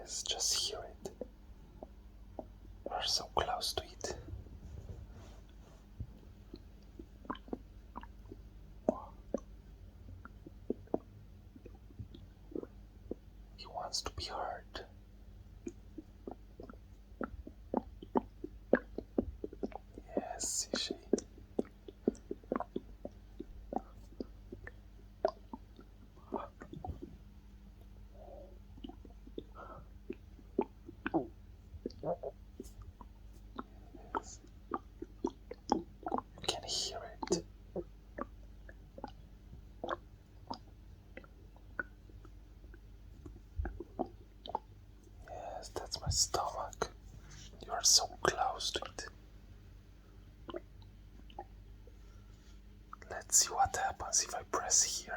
Yes, just hear it. We're so close to it. He wants to be heard. Yes, is she? Yes. You can hear it. Yes, that's my stomach. You are so close to it. Let's see what happens if I press here.